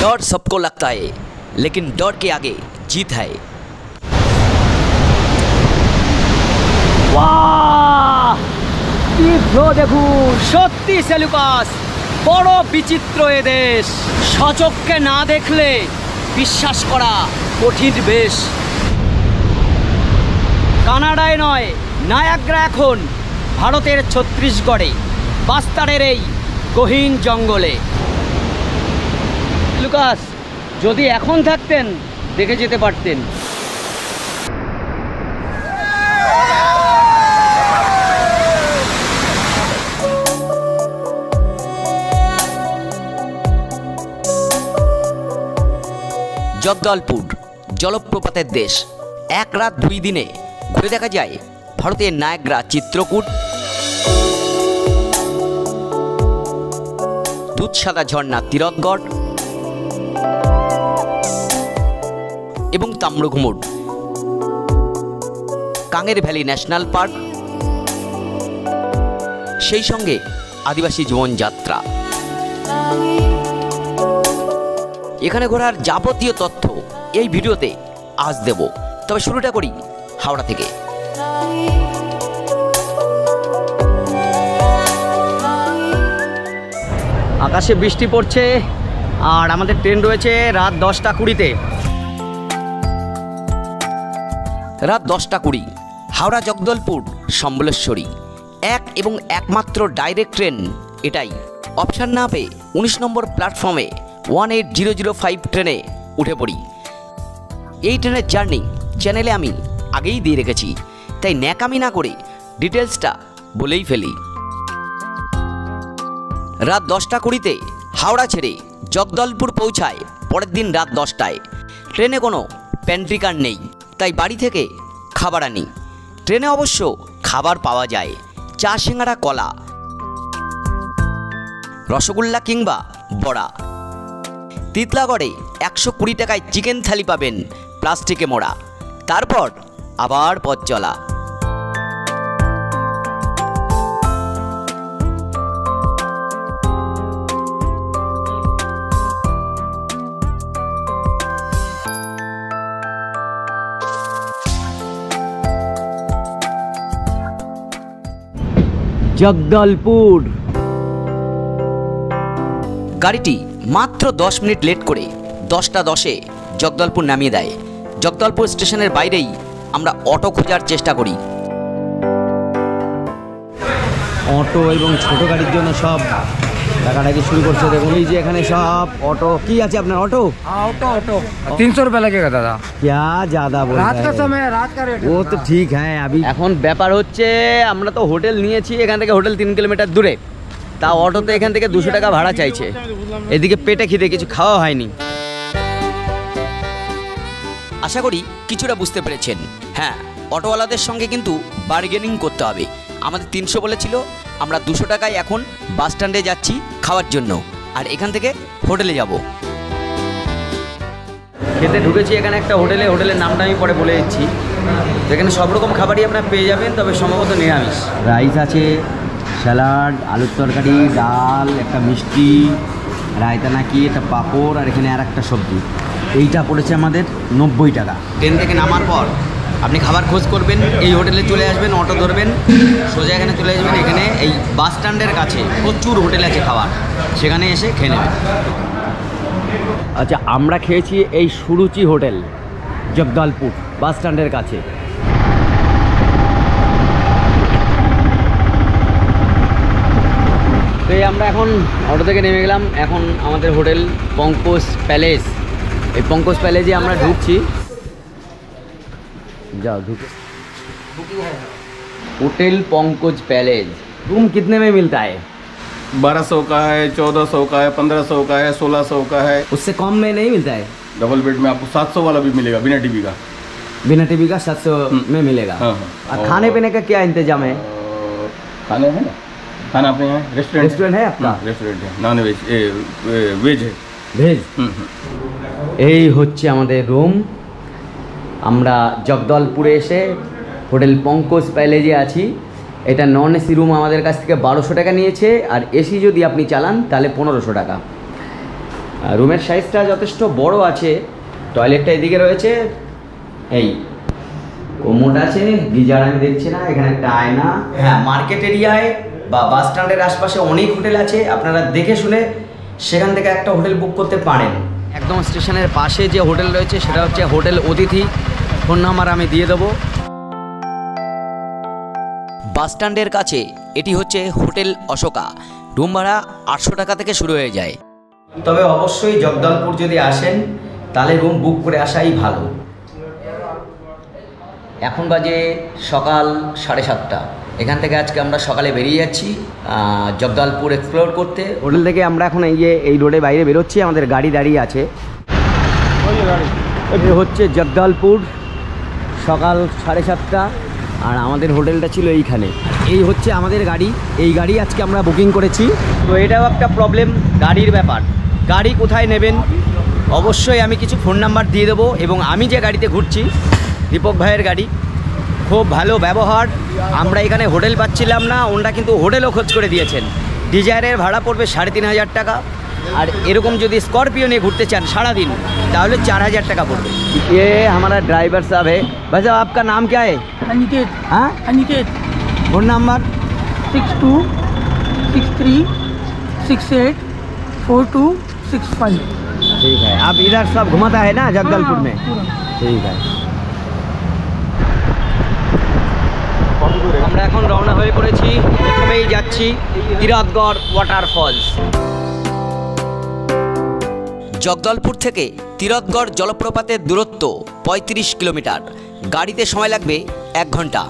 डर सबको लगता है, लेकिन डर के आगे जीत है। वाह, কি ফ্লো দেখুন, সত্যি সেলুকাস বড় বিচিত্র এ দেশ। সচক্ষে না দেখলে বিশ্বাস করা কঠিন বেশ। কানাডায় নয়, নায়াগ্রা এখন ভারতের ছত্তিশগড়ে, বাস্তারের এই গহীন জঙ্গলে। লুকাস, যদি এখন থাকতেন দেখে যেতে পারতেন। জগদলপুর জলপ্রপাতের দেশ। এক রাত 2 দিনে ঘুরে দেখা যায় ভারতের নায়াগ্রা, চিত্রকূট, দুধসাদা ঝর্ণা তিরথগড় এবং তাম্রঘুমুর, কাঙের ভ্যালি ন্যাশনাল পার্ক, সেই সঙ্গে আদিবাসী জীবনযাত্রা। এখানে ঘোরার যাবতীয় তথ্য এই ভিডিওতে আজ দেব। তবে শুরুটা করি হাওড়া থেকে। আকাশে বৃষ্টি পড়ছে আর আমাদের ট্রেন রয়েছে রাত 10টা 20-তে। রাত 10টা 20, হাওড়া জগদলপুর সম্বলেশ্বরী, এক এবং একমাত্র ডাইরেক্ট ট্রেন এটাই। অপশান না পেয়ে 19 নম্বর প্ল্যাটফর্মে 18005 ট্রেনে উঠে পড়ি। এই ট্রেনের জার্নি চ্যানেলে আমি আগেই দিয়ে রেখেছি, তাই ন্যাকামি না করে ডিটেলসটা বলেই ফেলি। রাত 10টা 20-তে হাওড়া ছেড়ে জগদলপুর পৌঁছায় পরের দিন রাত 10টায়। ট্রেনে কোনো প্যান্ট্রি কার নেই, তাই বাড়ি থেকে খাবার আনি। ট্রেনে অবশ্য খাবার পাওয়া যায়, চা, সিঙ্গাড়া, কলা, রসগোল্লা কিংবা বড়া। তিতলাগড়ে 120 টাকায় চিকেন থালি পাবেন প্লাস্টিকে মোড়া। তারপর আবার পথ চলা। জগদলপুর। গাড়িটি মাত্র 10 মিনিট লেট করে 10টা 10-এ জগদলপুর নামিয়ে দেয়। জগদলপুর স্টেশনের বাইরেই আমরা অটো খোঁজার চেষ্টা করি। অটো এবং ছোট গাড়ির জন্য সব টাকাটাকি শুরু করছে। দেখুন এই যে এখানে সব অটো। কি আছে আপনার অটো? ऑटो 300 रुपये लगेगा दादा। क्या ज्यादा बोल रात का समय है, रात का रेट वो तो ठीक है। अभी এখন ব্যাপার হচ্ছে, আমরা তো হোটেল নিয়েছি, এখান থেকে হোটেল 3 কিলোমিটার দূরে, তা অটোতে এখান থেকে 200 টাকা ভাড়া চাইছে। এদিকে পেটে খিদে, কিছু খাওয়া হয়নি। আশা করি কিছুটা বুঝতে পেরেছেন। হ্যাঁ, অটোওয়ালাদের সঙ্গে কিন্তু বার্গেনিং করতে হবে। আমাদের 300 বলেছিল, আমরা 200 টাকায় এখন বাস স্ট্যান্ডে যাচ্ছি খাওয়ার জন্য, আর এখান থেকে হোটেলে যাব। খেতে ঢুকেছি এখানে একটা হোটেলে। হোটেলের নামটা আমি পরে বলে দিচ্ছি। এখানে সব রকম খাবারই আপনারা পেয়ে যাবেন, তবে সম্ভবত নিরামিষ। রাইস আছে, স্যালাড, আলুর তরকারি, ডাল, একটা মিষ্টি, রায়তা নাকি, একটা পাঁপড়, আর এখানে আর একটা সবজি। এইটা পড়েছে আমাদের 90 টাকা। ট্রেন থেকে নামার পর আপনি খাবার খোঁজ করবেন, এই হোটেলে চলে আসবেন, অটো ধরবেন, সোজা এখানে চলে আসবেন। এখানে এই বাস স্ট্যান্ডের কাছে প্রচুর হোটেল আছে খাবার, সেখানে এসে খেয়ে নেবেন। আচ্ছা, আমরা খেয়েছি এই সুরুচি হোটেল, জগদলপুর বাস স্ট্যান্ডের কাছে। তো এই আমরা এখন অটো থেকে নেমে গেলাম। এখন আমাদের হোটেল পঙ্কজ প্যালেস। এই পঙ্কজ প্যালেসে আমরা ঢুকছি। जाओ ढूंढो। Hotel Pankaj palace. रूम कितने में मिलता है? 1200 का है, 1400 का है, 1500 का है, 1600 का है। उससे कम में नहीं मिलता है? डबल बेड में आपको 700 वाला भी मिलेगा, बिना टीवी का। बिना टीवी का 700 में मिलेगा। हाँ। और खाने पीने का क्या इंतजाम है? खाने है ना, खाना अपने यहाँ रेस्टोरेंट है आपका? रेस्टोरेंट है, नॉन वेज वेज है। ভেজ। এই হচ্ছে আমাদের রুম। আমরা জগদলপুরে এসে হোটেল পঙ্কজ প্যালেজে আছি। এটা নন এসি রুম আমাদের কাছ থেকে 1200 টাকা নিয়েছে, আর এসি যদি আপনি চালান তাহলে 1500 টাকা। রুমের সাইজটা যথেষ্ট বড় আছে, টয়লেটটা এদিকে রয়েছে, এই কোমোড আছে, গিজার আমি দেখছি না, এখানে একটা আয়না। হ্যাঁ, মার্কেট এরিয়ায় বা বাস স্ট্যান্ডের আশপাশে অনেক হোটেল আছে, আপনারা দেখে শুনে সেখান থেকে একটা হোটেল বুক করতে পারেন। একদম স্টেশনের পাশে যে হোটেল রয়েছে সেটা হচ্ছে হোটেল অতিথি, ফোন নাম্বার আমি দিয়ে দেবো। বাস স্ট্যান্ডের কাছে এটি হচ্ছে হোটেল অশোকা, রুম ভাড়া 800 টাকা থেকে শুরু হয়ে যায়। তবে অবশ্যই জগদলপুর যদি আসেন তাহলে রুম বুক করে আসাই ভালো। এখন বাজে সকাল 7:30। এখান থেকে আজকে আমরা সকালে বেরিয়ে যাচ্ছি জগদলপুর এক্সপ্লোর করতে। হোটেল থেকে আমরা এখন এই রোডে বাইরে বেরোচ্ছি, আমাদের গাড়ি দাঁড়িয়ে আছে। হচ্ছে জগদলপুর, সকাল 7:30, আর আমাদের হোটেলটা ছিল এইখানে। এই হচ্ছে আমাদের গাড়ি, এই গাড়ি আজকে আমরা বুকিং করেছি। তো এটাও একটা প্রবলেম, গাড়ির ব্যাপার। গাড়ি কোথায় নেবেন অবশ্যই আমি কিছু ফোন নাম্বার দিয়ে দেবো। এবং আমি যে গাড়িতে ঘুরছি দীপক ভাইয়ের গাড়ি, খুব ভালো ব্যবহার। আমরা এখানে হোটেল পাচ্ছিলাম না, ওনারা কিন্তু হোটেলও খোঁজ করে দিয়েছেন। ডিজায়ারের ভাড়া পড়বে 3500 টাকা, আর এরকম যদি স্করপিও নিয়ে ঘুরতে চান সারাদিন তাহলে 4000 টাকা पड़বে। ये हमारा ड्राइवर साहब है। भाई साहब आपका नाम क्या है? अनिकेत। हाँ, अनिकेत। Phone number 6263684265। ठीक है, आप इधर सब घुमाता है ना जगदलपुर में? ठीक है, আমরা এখন রওনা হয়ে পড়েছি। প্রথমেই যাচ্ছি তিরথগড় ওয়াটারফলস। জগদলপুর থেকে তিরথগড় জলপ্রপাতের দূরত্ব 35 কিলোমিটার, গাড়িতে সময় লাগবে 1 ঘন্টা।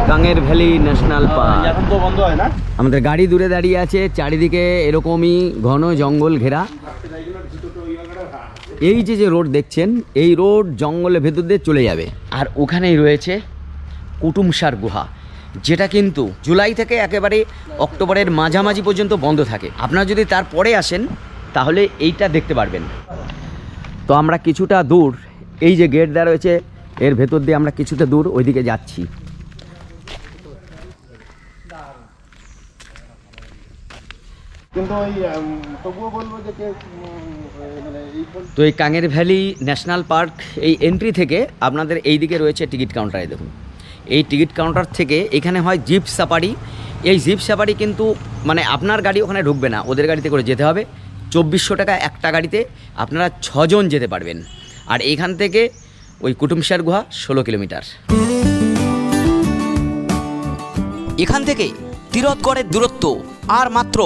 Kanger valley national park. এখন তো বন্ধ হয় না। আমাদের গাড়ি দূরে দাঁড়িয়ে আছে, চারিদিকে এরকমই ঘন জঙ্গল ঘেরা। এই যে রোড দেখছেন, এই রোড জঙ্গলের ভেতর দিয়ে চলে যাবে, আর ওখানেই রয়েছে কুটুমসার গুহা, যেটা কিন্তু জুলাই থেকে একেবারে অক্টোবরের মাঝামাঝি পর্যন্ত বন্ধ থাকে। আপনারা যদি তারপরে আসেন তাহলে এইটা দেখতে পারবেন। তো আমরা কিছুটা দূর, এই যে গেট দেওয়া রয়েছে এর ভেতর দিয়ে আমরা কিছুটা দূর ওইদিকে যাচ্ছি। কিন্তু ওই তবুও বলবো যে মানে তো এই কাঙ্গের ভ্যালি ন্যাশনাল পার্ক, এই এন্ট্রি থেকে আপনাদের এই দিকে রয়েছে টিকিট কাউন্টারে। দেখুন, এই টিকিট কাউন্টার থেকে এখানে হয় জিপ সাফারি। এই জিপ সাফারি কিন্তু মানে আপনার গাড়ি ওখানে ঢুকবে না, ওদের গাড়িতে করে যেতে হবে। 2400 টাকা একটা গাড়িতে আপনারা 6 জন যেতে পারবেন। আর এখান থেকে ওই কুটুমসার গুহা 16 কিলোমিটার। এখান থেকে তিরথগড়ের দূরত্ব আর মাত্র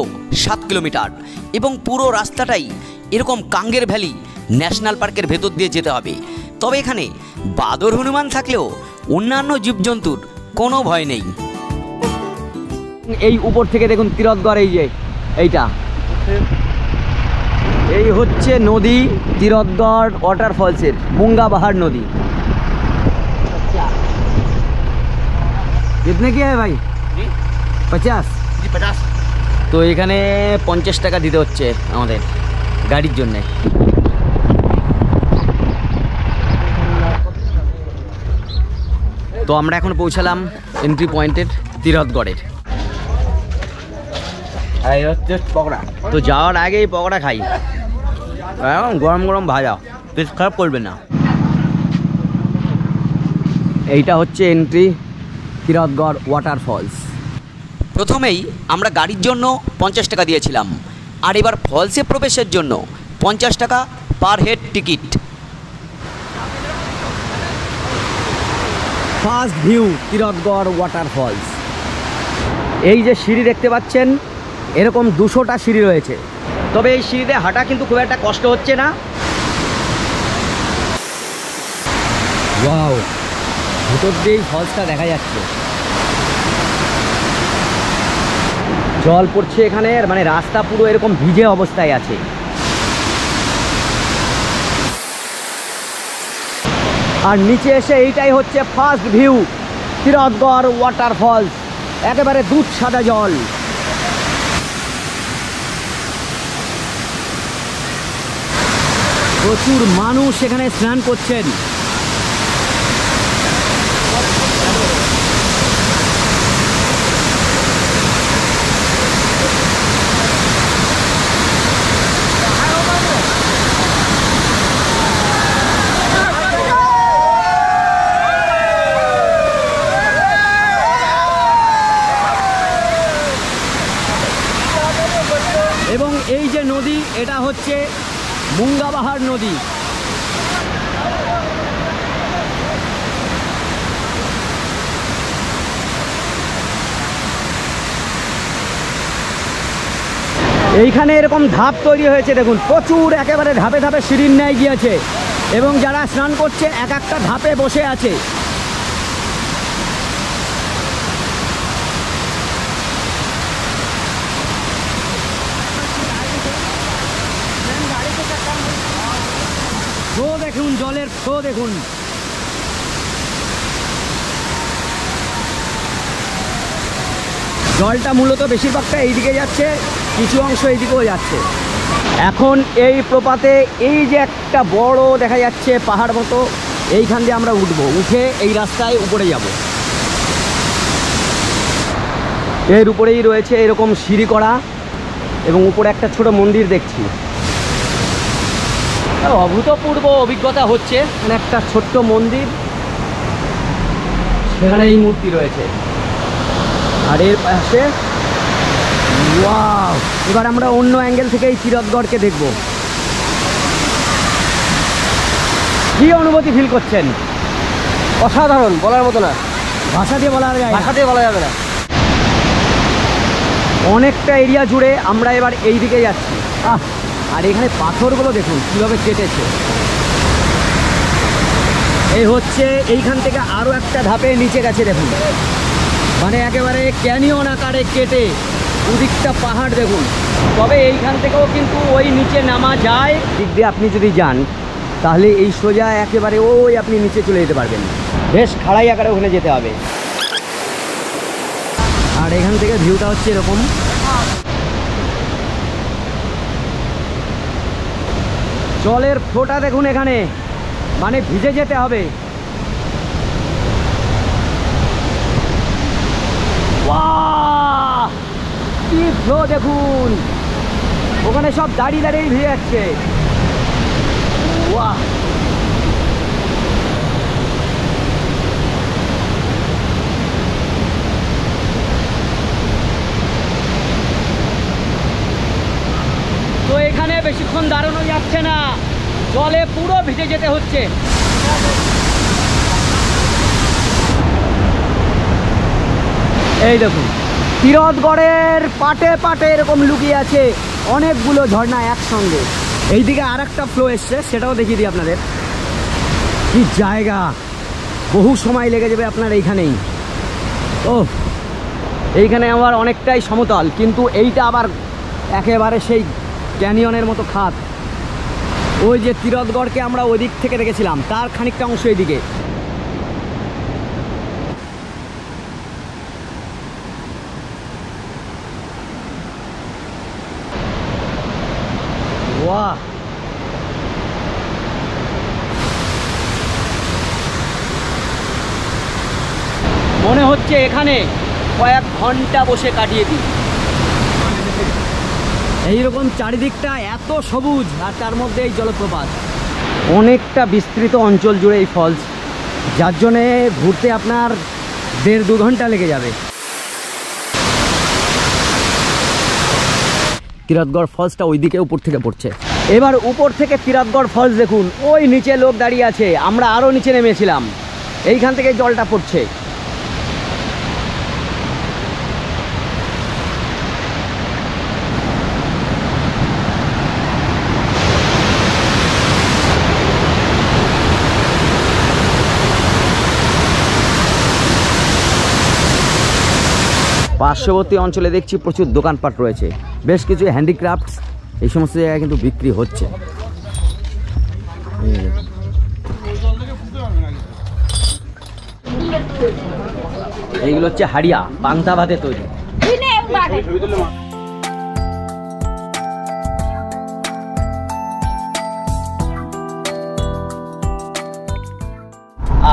7 কিলোমিটার, এবং পুরো রাস্তাটাই এরকম কাঙ্গের ভ্যালি ন্যাশনাল পার্কের ভেতর দিয়ে যেতে হবে। তবে এখানে বাদর হনুমান থাকলেও অন্যান্য জীবজন্তুর কোনো ভয় নেই। এই উপর থেকে দেখুন তিরথগড়, এই যে এইটা, এই হচ্ছে নদী তিরথগড় ওয়াটারফলসের, মুঙ্গাবাহার নদী। कितने की है भाई? 50। 50। তো এখানে 50 টাকা দিতে হচ্ছে আমাদের গাড়ির জন্যে। তো আমরা এখন পৌঁছালাম এন্ট্রি পয়েন্টের তিরথগড়ের। এই হচ্ছে পকোড়া। তো যাওয়ার আগেই পকোড়া খাই, গরম গরম ভাজা, পেট খারাপ করবে না। এইটা হচ্ছে এন্ট্রি তিরথগড় ওয়াটারফলস। প্রথমেই আমরা গাড়ির জন্য 50 টাকা দিয়েছিলাম, আর এবার ফলসে প্রবেশের জন্য 50 টাকা per head ticket. First view Tirathgarh waterfalls. এই যে সিঁড়ি দেখতে পাচ্ছেন, এরকম 200টা সিঁড়ি রয়েছে। তবে এই সিঁড়িতে হাঁটা কিন্তু খুব একটা কষ্ট হচ্ছে না। ওয়াও, ভিতর দিয়েই ফলসটা দেখা যাচ্ছে, জল পড়ছে এখানে, মানে রাস্তা পুরো এরকম ভিজে অবস্থায় আছে। আর নিচে এসে এইটাই হচ্ছে ফার্স্ট ভিউ তিরথগড় ওয়াটারফলস, একেবারে দুধ সাদা জল। প্রচুর মানুষ এখানে স্নান করছেন। এটা হচ্ছে মুঙ্গাবাহার নদী। এইখানে এরকম ধাপ তৈরি হয়েছে দেখুন, প্রচুর একেবারে ধাপে ধাপে সিঁড়ির ন্যায় গিয়েছে এবং যারা স্নান করছে এক একটা ধাপে বসে আছে। ফ্লো দেখুন, জলের ফ্লো দেখুন। জলটা মূলত বেশিরভাগটা এইদিকে যাচ্ছে, কিছু অংশ এইদিকেও যাচ্ছে। এখন এই প্রপাতে এই যে একটা বড় দেখা যাচ্ছে পাহাড় মতো, এইখান দিয়ে আমরা উঠবো, উঠে এই রাস্তায় উপরে যাব। এর উপরেই রয়েছে এরকম সিঁড়ি করা এবং উপরে একটা ছোট মন্দির দেখছি। অভূতপূর্ব অভিজ্ঞতা হচ্ছে, মানে একটা ছোট্ট মন্দির, সেখানে এই মূর্তি রয়েছে। আর এর পাশে ওয়াও, এবার আমরা অন্য অ্যাঙ্গেল থেকে এই তিরথগড়কে দেখব। কি অনুভূতি ফিল করছেন? অসাধারণ, বলার মতো না, ভাষা দিয়ে বলা যায়, ভাষা দিয়ে বলা যাবে না। অনেকটা এরিয়া জুড়ে আমরা এবার এই দিকে যাচ্ছি। আর এখানে পাথরগুলো দেখুন কীভাবে কেটেছে। এই হচ্ছে এইখান থেকে আরও একটা ধাপে নিচে গেছে দেখুন, মানে একেবারে ক্যানিয়ন আকারে কেটে ওদিকটা পাহাড় দেখুন। তবে এইখান থেকেও কিন্তু ওই নিচে নামা যায়। দিক দিয়ে আপনি যদি যান তাহলে এই সোজা একেবারে ওই আপনি নিচে চলে যেতে পারবেন, বেশ খাড়াই আকারে ওখানে যেতে হবে। আর এখান থেকে ভিউটা হচ্ছে এরকম। জলের ফ্লোটা দেখুন এখানে, মানে ভিজে যেতে হবে। বাহ, কি ফ্লো দেখুন, ওখানে সব দাঁড়িয়ে দাঁড়িয়ে ভিজে যাচ্ছে। বাহ, তো এখানে বেশিক্ষণ দাঁড়ানো যাচ্ছে না, জলে পুরো ভিজে যেতে হচ্ছে। এই দেখুন তিরথগড়ের পাটে পাটে এরকম লুকিয়ে আছে অনেকগুলো ঝর্ণা একসঙ্গে। এইদিকে আর একটা ফ্লো এসছে, সেটাও দেখিয়ে দিই আপনাদের। কি জায়গা, বহু সময় লেগে যাবে আপনার এইখানেই। ও, এইখানে আবার অনেকটাই সমতল, কিন্তু এইটা আবার একেবারে সেই ক্যানিয়নের মতো খাত। ওই যে তিরথগড়কে আমরা ওই দিক থেকে দেখেছিলাম, তার খানিকটা অংশ এইদিকে। বাহ, মনে হচ্ছে এখানে কয়েক ঘন্টা বসে কাটিয়ে দিই। এইরকম চারিদিকটা এত সবুজ, আর তার মধ্যে এই জলপ্রপাত। অনেকটা বিস্তৃত অঞ্চল জুড়ে এই ফলস, যার জন্যে ঘুরতে আপনার 1.5-2 ঘন্টা লেগে যাবে। তিরথগড় ফলসটা ওইদিকে উপর থেকে পড়ছে। এবার উপর থেকে তিরথগড় ফলস দেখুন, ওই নিচে লোক দাঁড়িয়ে আছে, আমরা আরও নিচে নেমেছিলাম, এইখান থেকে জলটা পড়ছে। পার্শ্ববর্তী অঞ্চলে দেখছি প্রচুর দোকানপাট রয়েছে, বেশ কিছু হ্যান্ডিক্রাফটস এই সমস্ত জায়গায় কিন্তু বিক্রি হচ্ছে। এইগুলো হচ্ছে হাড়িয়া, পান্তা ভাতে তৈরি।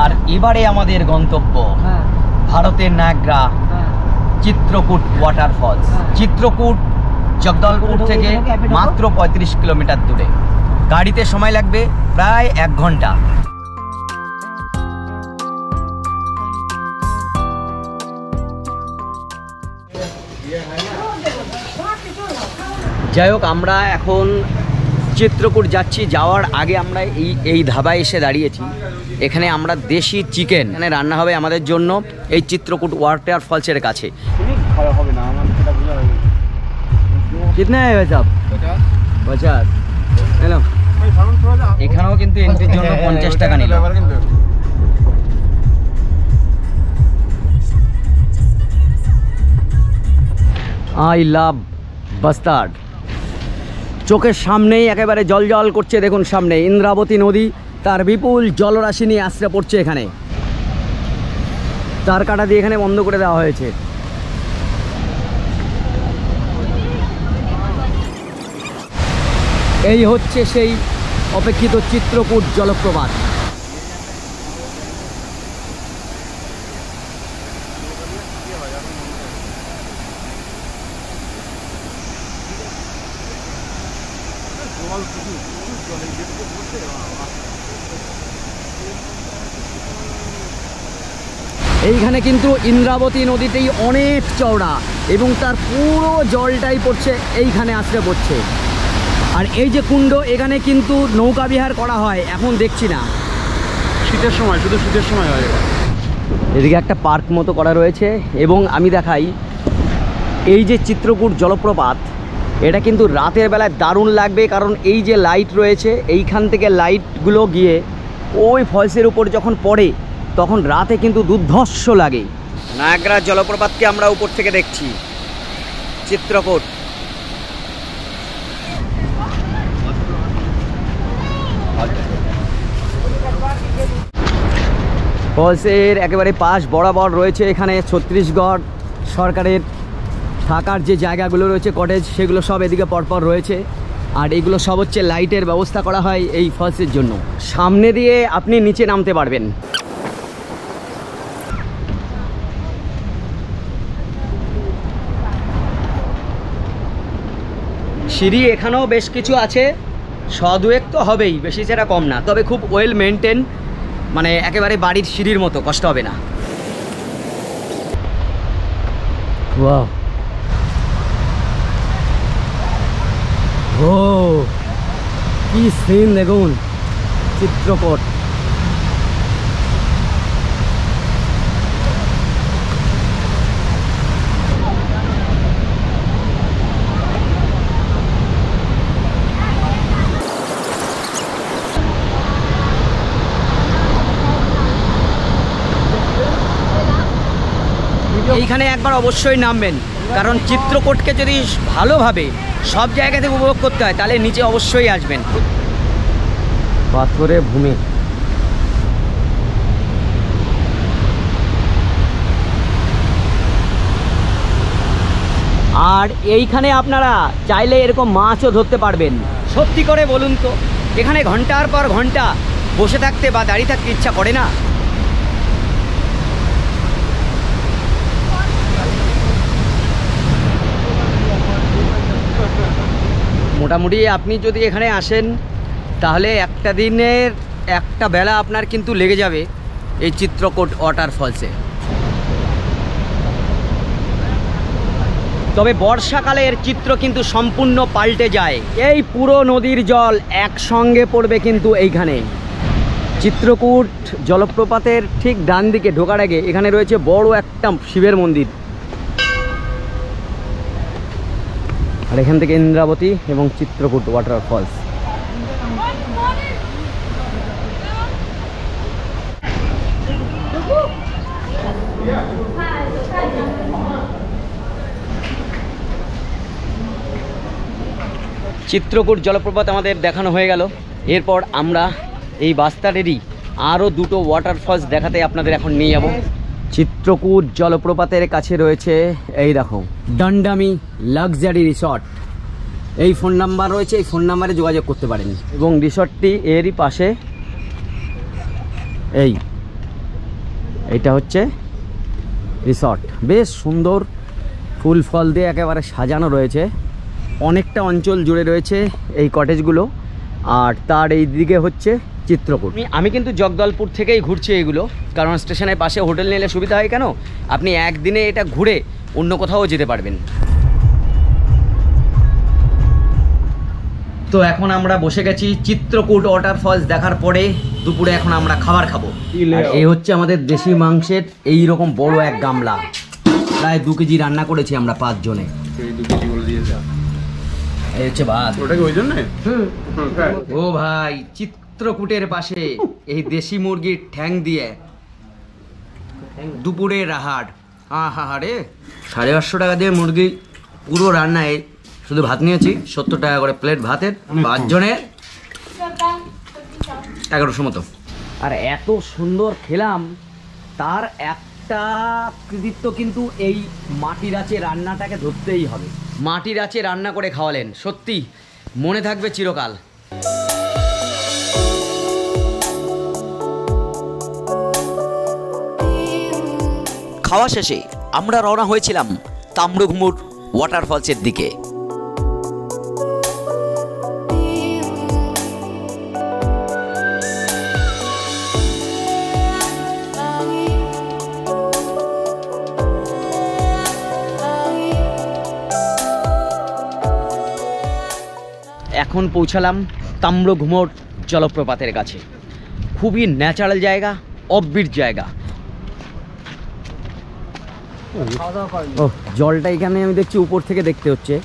আর এবারে আমাদের গন্তব্য ভারতের নায়াগ্রা চিত্রকূট ওয়াটারফলস। চিত্রকূট জগদলপুর থেকে মাত্র 35 কিলোমিটার দূরে, গাড়িতে সময় লাগবে প্রায় 1 ঘন্টা। যাই হোক, আমরা এখন চিত্রকূট যাচ্ছি, যাওয়ার আগে আমরা এই ধাবায় এসে দাঁড়িয়েছি। এখানে আমরা দেশি চিকেন এখানে রান্না হবে আমাদের জন্য এই চিত্রকূট ওয়াটার ফলসের কাছে। কিতনা है भाई साहब? 50 হ্যালো। এখানেও কিন্তু এন্ট্রির জন্য 50 টাকা নিল। I love bastard. চোখের সামনেই একেবারে জল জল করছে, দেখুন সামনে ইন্দ্রাবতী নদী তার বিপুল জলরাশি নিয়ে আশ্রে পড়ছে। এখানে তার কাটা দিয়ে এখানে বন্ধ করে দেওয়া হয়েছে। এই হচ্ছে সেই অপেক্ষিত চিত্রকূট জলপ্রপাত। এইখানে কিন্তু ইন্দ্রাবতী নদীতেই অনেক চওড়া এবং তার পুরো জলটাই পড়ছে এইখানে আশ্রে পড়ছে। আর এই যে কুণ্ড, এখানে কিন্তু নৌকা বিহার করা হয়, এখন দেখছি না, শীতের সময়, শুধু শীতের সময় হয়। এদিকে একটা পার্ক মতো করা রয়েছে এবং আমি দেখাই এই যে চিত্রকূট জলপ্রপাত, এটা কিন্তু রাতের বেলায় দারুণ লাগবে, কারণ এই যে লাইট রয়েছে এইখান থেকে লাইটগুলো গিয়ে ওই ফলসের উপর যখন পড়ে তখন রাতে কিন্তু দুর্ধর্ষ লাগে। নায়াগ্রা জলপ্রপাতকে আমরা উপর থেকে দেখছি। চিত্রকূট ফলসের একেবারে পাশ বরাবর রয়েছে এখানে ছত্তিশগড় সরকারের থাকার যে জায়গাগুলো রয়েছে কটেজ, সেগুলো সব এদিকে পরপর রয়েছে। আর এগুলো সব হচ্ছে লাইটের ব্যবস্থা করা হয় এই ফলসের জন্য। সামনে দিয়ে আপনি নিচে নামতে পারবেন। সিঁড়ি এখানেও বেশ কিছু আছে, সদুয়েক তো হবেই, বেশি সেটা কম না, তবে খুব ওয়েল মেনটেন, মানে একেবারে বাড়ির সিঁড়ির মতো, কষ্ট হবে না। ওয়াও, ও কি সিন দেখুন চিত্রকূট। এইখানে একবার অবশ্যই নামবেন, কারণ চিত্রকূটকে যদি ভালোভাবে সব জায়গা থেকে উপভোগ করতে হয় তাহলে নিচে অবশ্যই আসবেন। পাথরে ভূমি, আর এইখানে আপনারা চাইলে এরকম মাছও ধরতে পারবেন। সত্যি করে বলুন তো, এখানে ঘন্টার পর ঘন্টা বসে থাকতে বা দাঁড়িয়ে থাকতে ইচ্ছা করে না? মোটামুটি আপনি যদি এখানে আসেন তাহলে একটা দিনের একটা বেলা আপনার কিন্তু লেগে যাবে এই চিত্রকূট ওয়াটার ফলসে। তবে বর্ষাকালে এর চিত্র কিন্তু সম্পূর্ণ পাল্টে যায়। এই পুরো নদীর জল একসঙ্গে পড়বে কিন্তু এইখানে। চিত্রকূট জলপ্রপাতের ঠিক ডান দিকে ঢোকার আগে এখানে রয়েছে বড় একটা শিবের মন্দির, আর এখান থেকে ইন্দ্রাবতী এবং চিত্রকূট ওয়াটার ফলস। চিত্রকূট জলপ্রপাত আমাদের দেখানো হয়ে গেল। এরপর আমরা এই বাস্তারেরই আরও দুটো ওয়াটার ফলস দেখাতে আপনাদের এখন নিয়ে যাব। চিত্রকূট জলপ্রপাতের কাছে রয়েছে এই দেখো ডান্ডামি লাক্সারি রিসর্ট। এই ফোন নাম্বার রয়েছে, এই ফোন নাম্বারে যোগাযোগ করতে পারেন। এবং রিসর্টটি এরই পাশে, এইটা হচ্ছে রিসর্ট। বেশ সুন্দর ফুল ফল দিয়ে একেবারে সাজানো রয়েছে, অনেকটা অঞ্চল জুড়ে রয়েছে এই কটেজগুলো। আর তার এই দিকে হচ্ছে চিত্রকূট। আমি কিন্তু জগদলপুর থেকেই ঘুরছি এইগুলো, কারণ স্টেশনের পাশে হোটেল নিলে সুবিধা হয়। কেন, আপনি একদিনে এটা ঘুরে অন্য কোথাও যেতে পারবেন। তো এখন আমরা বসে গেছি চিত্রকূট ওয়াটারফলস দেখার পরে দুপুরে এখন আমরা খাবার খাবো। আর এই হচ্ছে আমাদের দেশি মাংসের এই রকম বড় এক গামলা, প্রায় 2 কেজি রান্না করেছি আমরা 5 জনে। এই হচ্ছে ভাত। ওটা কি ওই জন্য? ও ভাই, চিত্রকূটের পাশে এই দেশি মুরগির ঠ্যাং দিয়ে দুপুরের আহার। হা রে, 850 টাকা দিয়ে মুরগি পুরো রান্নায় শুধু ভাত নিয়েছি, 70 টাকা করে প্লেট ভাতের, 5 জনের 1100 মতো। আর এত সুন্দর খেলাম, তার একটা কৃতিত্ব কিন্তু এই মাটির আঁচে রান্নাটাকে ধরতেই হবে। মাটির আঁচে রান্না করে খাওয়ালেন, সত্যি মনে থাকবে চিরকাল। খাওয়া শেষে আমরা রওনা হয়েছিলাম তাম্রঘুমুর ওয়াটারফলসের দিকে। এখন পৌঁছালাম তাম্রঘুমুর জলপ্রপাতের কাছে। খুবই ন্যাচারাল জায়গা, অফবিট জায়গা। ও, জলটা এখানে আমি দেখছি উপর থেকে দেখতে হচ্ছে।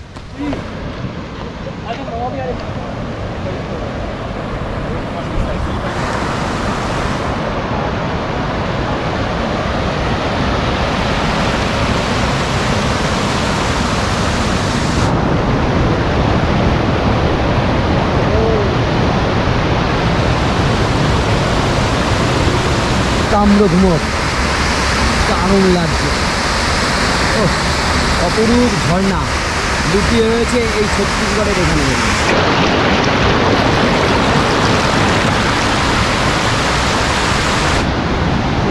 তাম্রঘুমুর দারুণ লাগছে। ও, অপরূপ ঝর্ণা লুকিয়ে রয়েছে এই ছত্তিশগড়ের এখানে।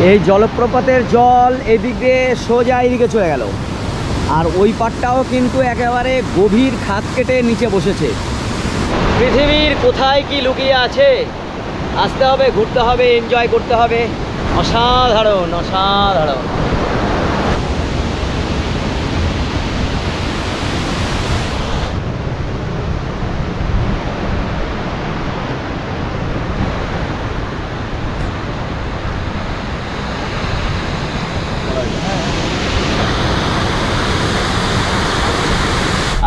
এই জলপ্রপাতের জল এদিক দিয়ে সোজা এদিকে চলে গেল, আর ওই পাটটাও কিন্তু একেবারে গভীর খাদ কেটে নিচে বসেছে। পৃথিবীর কোথায় কি লুকিয়ে আছে, আসতে হবে, ঘুরতে হবে, এনজয় করতে হবে। অসাধারণ অসাধারণ।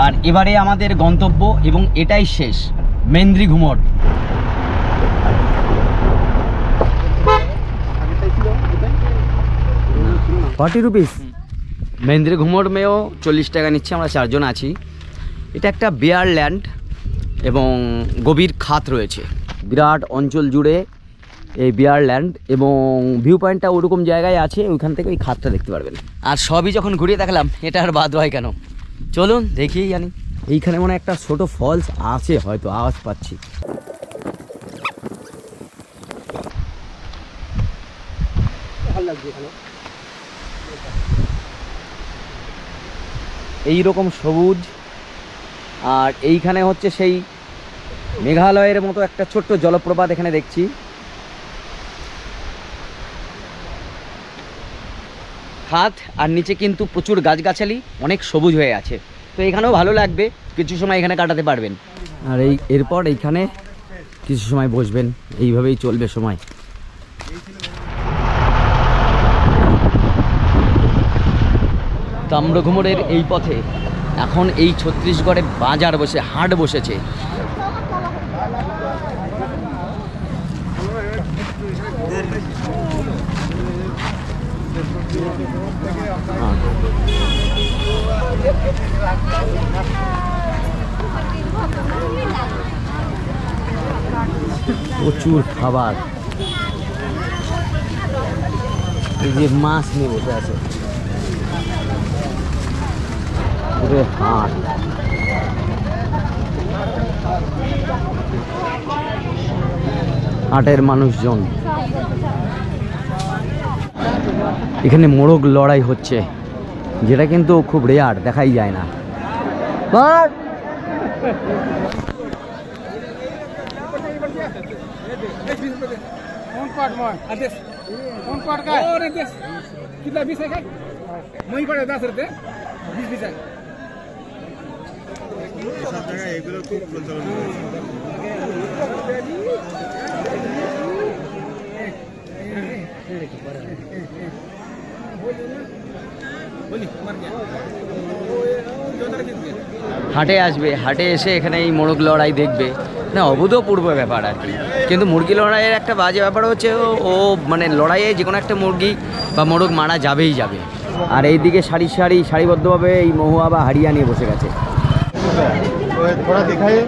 আর এবারে আমাদের গন্তব্য, এবং এটাই শেষ, মেন্দ্রিঘুমট। 40 रुपीस। মেন্দ্রিঘুমট মেয়েও 40 টাকা নিচ্ছে, আমরা 4 জন আছি। এটা একটা বেয়ার ল্যান্ড এবং গভীর খাত রয়েছে বিরাট অঞ্চল জুড়ে এই বিয়ার ল্যান্ড, এবং ভিউ পয়েন্টটা ওরকম জায়গায় আছে, ওইখান থেকে ওই খাতটা দেখতে পারবেন। আর সবই যখন ঘুরিয়ে দেখালাম, এটা আর বাদ হয় কেন, চলুন দেখিয়েই জানি। এইখানে মনে একটা ছোট ফলস আছে, হয়তো আওয়াজ পাচ্ছি। ভালো লাগছে এখানে। এইরকম সবুজ, আর এইখানে হচ্ছে সেই মেঘালয়ের মতো একটা ছোট্ট জলপ্রপাত এখানে দেখছি। খাত, আর নিচে কিন্তু প্রচুর গাছগাছালি, অনেক সবুজ হয়ে আছে। তো এখানেও ভালো লাগবে, কিছু সময় এখানে কাটাতে পারবেন। আর এরপর এইখানে কিছু সময় বসবেন, এইভাবেই চলবে সময়। তাম্রঘুমুরের এই পথে এখন এই ছত্তিশগড়ে বাজার বসে, হাট বসেছে। প্রচুর খাবার, এই যে মাছ নিয়ে বসে আছে। হাট, হাটের মানুষজন। এখানে মোরগ লড়াই হচ্ছে, যেটা কিন্তু খুব রেয়ার, দেখাই যায় না। এসব জায়গায় এগুলো খুব প্রচলন রয়েছে। হাটে আসবে, হাটে এসে এখানে এই মোরগ লড়াই দেখবে, না অভূতপূর্ব ব্যাপার আর কি। কিন্তু মুরগি লড়াইয়ের একটা বাজে ব্যাপার হচ্ছে ও মানে লড়াইয়ে যে কোনো একটা মুরগি বা মোরগ মারা যাবেই যাবে। আর এইদিকে সারিবদ্ধভাবে এই মহুয়া বা হারিয়া নিয়ে বসে গেছে। थोड़ा दिखाइए।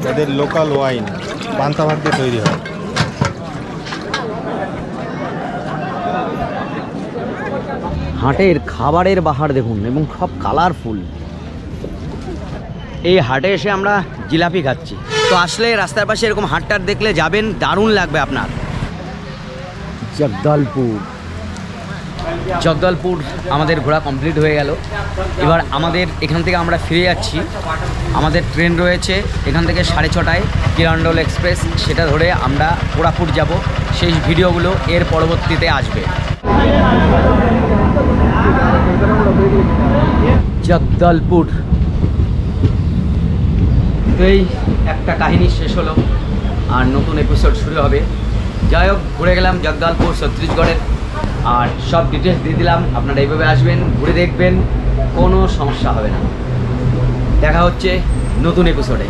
এদের লোকাল ওয়াইন পান্তা ভাত দিয়ে তৈরি হয়। হাটের খাবারের বাহার দেখুন এবং সব কালারফুল। এই হাটে এসে আমরা জিলাপি খাচ্ছি। তো আসলে রাস্তার পাশে এরকম হাটটার দেখলে যাবেন, দারুণ লাগবে আপনার। জগদলপুর আমাদের ঘোরা কমপ্লিট হয়ে গেল। এবার আমাদের এখান থেকে আমরা ফিরে যাচ্ছি। আমাদের ট্রেন রয়েছে এখান থেকে 6:30টায় কিরণডোল এক্সপ্রেস, সেটা ধরে আমরা কোরাপুট যাব। সেই ভিডিওগুলো এর পরবর্তীতে আসবে। জগদলপুর, তো এই একটা কাহিনী শেষ হলো আর নতুন এপিসোড শুরু হবে। যাই হোক, ঘুরে গেলাম জগদলপুর ছত্তিশগড়ের, আর সব ডিটেলস দিয়ে দিলাম। আপনারা এইভাবে আসবেন, ঘুরে দেখবেন, কোনো সমস্যা হবে না। দেখা হচ্ছে নতুন এপিসোডে।